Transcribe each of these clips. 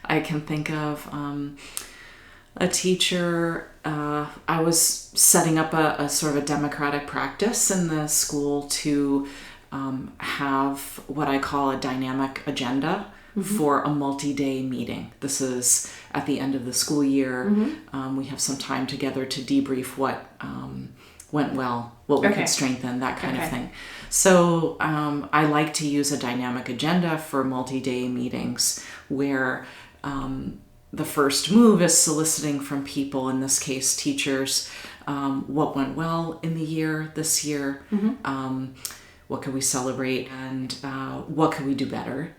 I can think of a teacher, I was setting up a sort of a democratic practice in the school to have what I call a dynamic agenda for a multi-day meeting. This is at the end of the school year. We have some time together to debrief what went well, what we could strengthen, that kind of thing. So I like to use a dynamic agenda for multi-day meetings where the first move is soliciting from people, in this case teachers, what went well in the year, this year, what could we celebrate, and what could we do better,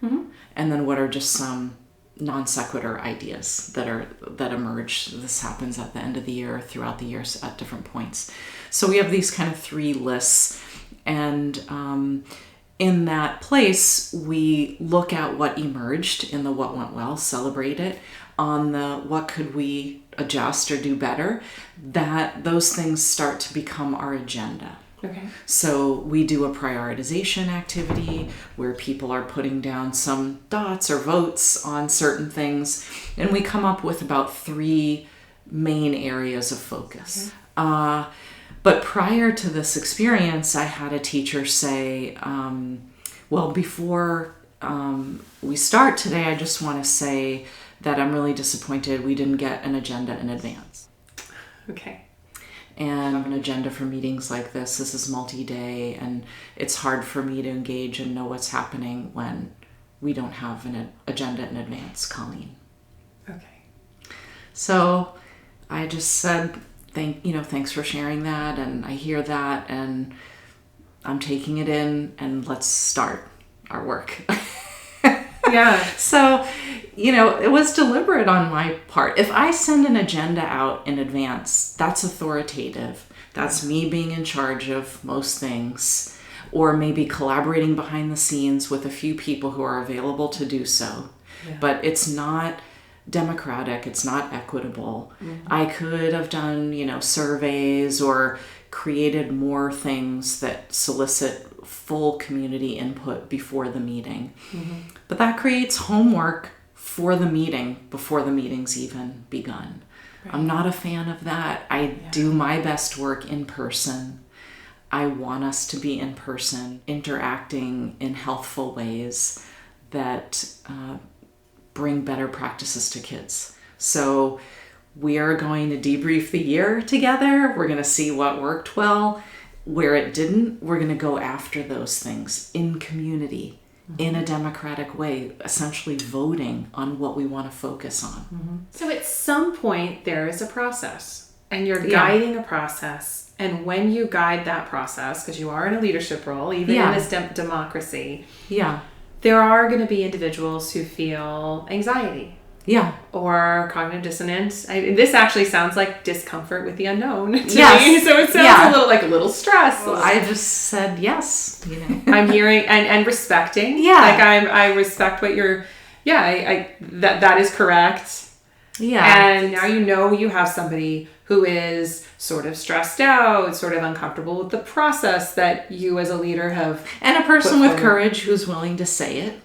and then what are just some non sequitur ideas that emerge. This happens at the end of the year, throughout the years at different points. So we have these kind of 3 lists, and in that place we look at what emerged in the what went well, celebrate it. On the what could we adjust or do better, that those things start to become our agenda. So we do a prioritization activity where people are putting down some dots or votes on certain things, and we come up with about 3 main areas of focus. But prior to this experience, I had a teacher say, well, before we start today, I just want to say that I'm really disappointed we didn't get an agenda in advance. And an agenda for meetings like this. This is multi-day, and it's hard for me to engage and know what's happening when we don't have an agenda in advance, Colleen. So I just said, thanks for sharing that, and I hear that, and I'm taking it in, and let's start our work. So, it was deliberate on my part. If I send an agenda out in advance, that's authoritative. That's me being in charge of most things, or maybe collaborating behind the scenes with a few people who are available to do so. But it's not democratic. It's not equitable. I could have done, surveys or created more things that solicit full community input before the meeting. But that creates homework for the meeting before the meeting's even begun. I'm not a fan of that. I do my best work in person. I want us to be in person, interacting in healthful ways that bring better practices to kids. So we are going to debrief the year together. We're going to see what worked well. Where it didn't, we're going to go after those things in community, in a democratic way, essentially voting on what we want to focus on. So at some point there is a process, and you're guiding a process. And when you guide that process, because you are in a leadership role, even in this democracy, there are going to be individuals who feel anxiety. Or cognitive dissonance. This actually sounds like discomfort with the unknown to me. So it sounds a little stress. Well, I just said yes. I'm hearing and respecting. I respect what you're. That is correct. And now you have somebody who is sort of stressed out, sort of uncomfortable with the process that you as a leader have. And a person with courage who's willing to say it.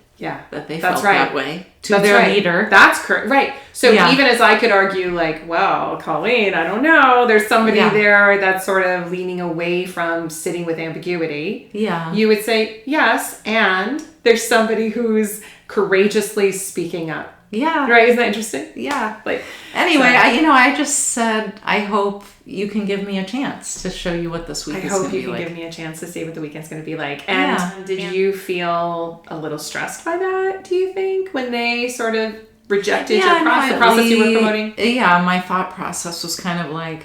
That they felt that way to their leader. That's correct. Right. So even as I could argue, well, Colleen, I don't know. There's somebody there that's sort of leaning away from sitting with ambiguity. You would say, yes, and there's somebody who's courageously speaking up. Right. Isn't that interesting? Anyway, I just said, I hope you can give me a chance to show you what this week is going to be like. I hope you can give me a chance to see what the weekend's going to be like. And did you feel a little stressed by that, do you think, when they sort of rejected the process you were promoting? My thought process was kind of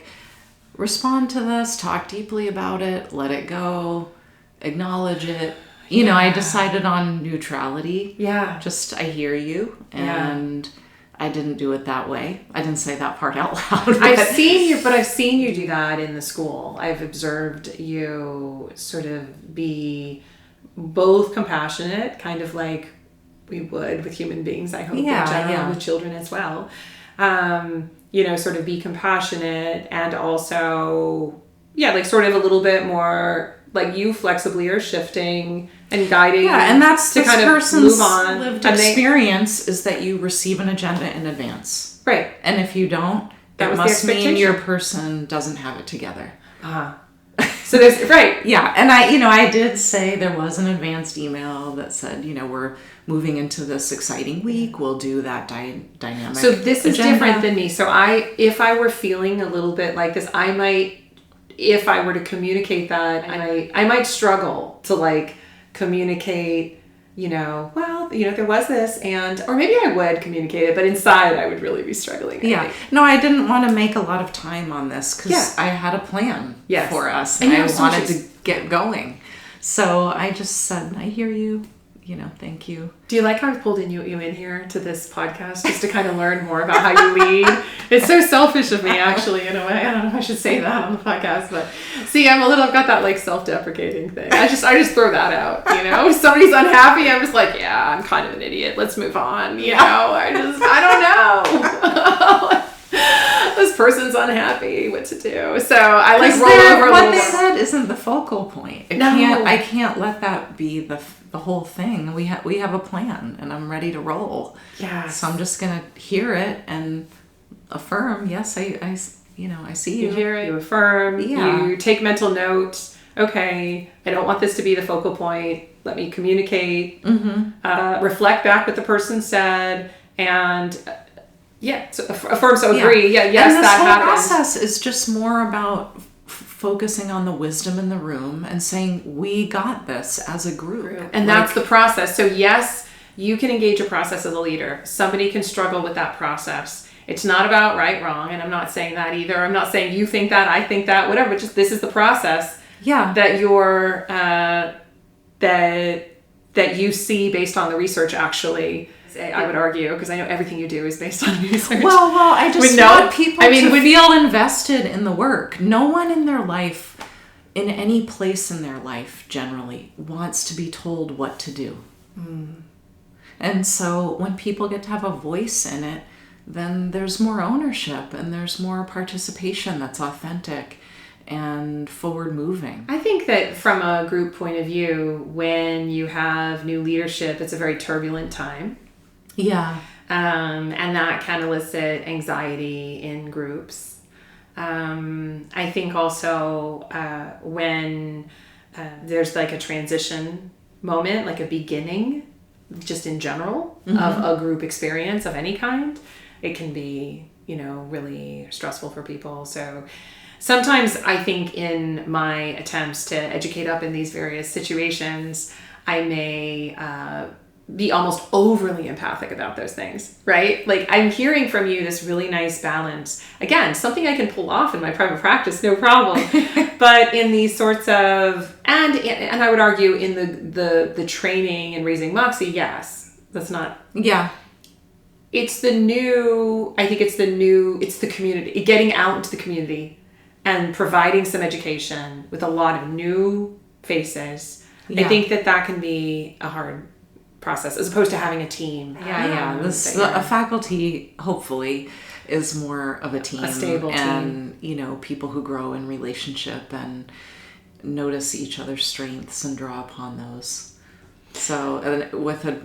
respond to this, talk deeply about it, let it go, acknowledge it. I decided on neutrality. Just, I hear you. And I didn't do it that way. I didn't say that part out loud. I've seen you do that in the school. I've observed you sort of be both compassionate, kind of like we would with human beings, I hope, in general, with children as well. Sort of be compassionate and also, sort of a little bit more like you flexibly are shifting and guiding. Yeah, and that's to this kind of person's move on. lived experience is that you receive an agenda in advance. Right. And if you don't, that must mean your person doesn't have it together. So there's, right. Yeah, and I did say there was an advanced email that said, we're moving into this exciting week. We'll do that dynamic. So this is agenda. different than me. So if I were feeling a little bit like this, I might, if I were to communicate that, I might struggle to like communicate, there was this, or maybe I would communicate it, but inside I would really be struggling. Yeah. No, I didn't want to make a lot of time on this because I had a plan for us and I wanted to get going. So I just said, I hear you, thank you. Do you like how I pulled you in here to this podcast just to kind of learn more about how you lead? It's so selfish of me, actually, in a way. I don't know if I should say that on the podcast, but see, I've got that like self-deprecating thing. I just throw that out, If somebody's unhappy, I'm just like, yeah, I'm kind of an idiot. Let's move on, I don't know. This person's unhappy, what to do? So I like roll over. What they said isn't the focal point. I can't let that be the whole thing. We have a plan, and I'm ready to roll. Yeah. So I'm just gonna hear it and affirm. Yes, I see you. You hear it. You affirm. Yeah. You take mental note. Okay, I don't want this to be the focal point. Let me communicate. Mm-hmm. Reflect back what the person said, and so affirm. So agree. Yeah. Yes, and that happens. This whole process is just more about focusing on the wisdom in the room and saying we got this as a group, and that's the process. So yes, you can engage a process as a leader. Somebody can struggle with that process. It's not about right, wrong, and I'm not saying that either. I'm not saying you think that, I think that, whatever. But just this is the process. Yeah. That you're that you see based on the research. Actually, I would argue, because I know everything you do is based on research. Well, I just want people to feel invested in the work. No one in their life, in any place in their life, generally wants to be told what to do. And so when people get to have a voice in it, then there's more ownership and there's more participation that's authentic and forward moving. I think that from a group point of view, when you have new leadership, it's a very turbulent time. Yeah. And that can elicit anxiety in groups. I think also when there's like a transition moment, like a beginning, just in general, of a group experience of any kind, it can be, really stressful for people. So sometimes I think in my attempts to educate up in these various situations, I may be almost overly empathic about those things, right? Like I'm hearing from you this really nice balance. Again, something I can pull off in my private practice, no problem. But in these sorts of, and I would argue in the training and Raising Moxie, yes, that's not. Yeah. It's the community, getting out into the community and providing some education with a lot of new faces. Yeah. I think that can be a hard process as opposed to having a team. A faculty hopefully is more of a team, a stable team, and people who grow in relationship and notice each other's strengths and draw upon those. So with a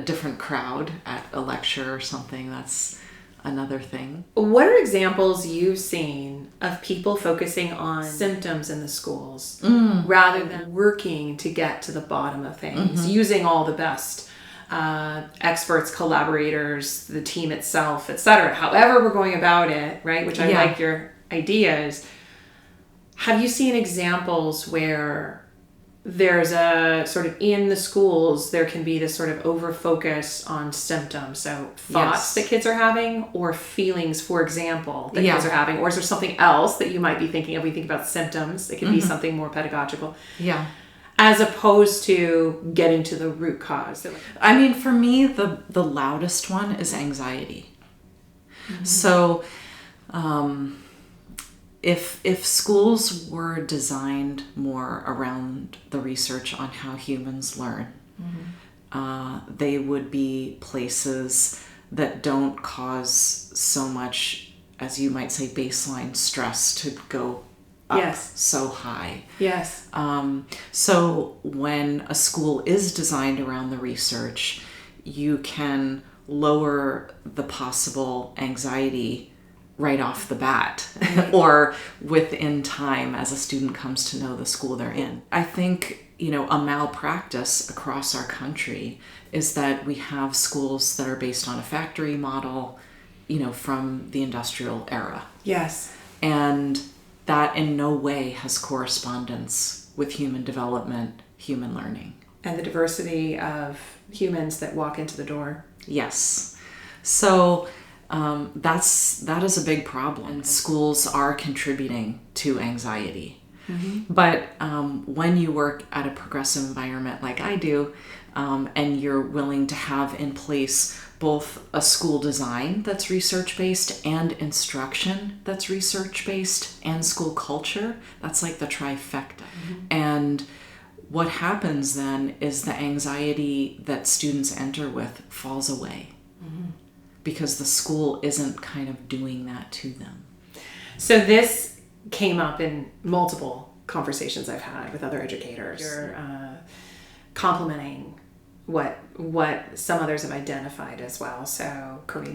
different crowd at a lecture or something, that's another thing. What are examples you've seen of people focusing on symptoms in the schools rather than working to get to the bottom of things, using all the best experts, collaborators, the team itself, etc. However we're going about it, right? Which I like your ideas. Have you seen examples where there's a sort of in the schools, there can be this sort of over focus on symptoms. So thoughts that kids are having or feelings, for example, that kids are having, or is there something else that you might be thinking of? We think about symptoms. It can be something more pedagogical. Yeah. As opposed to getting to the root cause. I mean, for me, the loudest one is anxiety. So, If schools were designed more around the research on how humans learn, they would be places that don't cause so much, as you might say, baseline stress to go up so high. Yes. So when a school is designed around the research, you can lower the possible anxiety right off the bat or within time as a student comes to know the school they're in. I think, a malpractice across our country is that we have schools that are based on a factory model, from the industrial era. Yes. And that in no way has correspondence with human development, human learning. And the diversity of humans that walk into the door. Yes. So that is a big problem. Schools are contributing to anxiety. Mm-hmm. But when you work at a progressive environment like I do, and you're willing to have in place both a school design that's research-based and instruction that's research-based and school culture, that's like the trifecta. Mm-hmm. And what happens then is the anxiety that students enter with falls away. Mm-hmm. Because the school isn't kind of doing that to them. So this came up in multiple conversations I've had with other educators. You're complimenting what some others have identified as well. So Colleen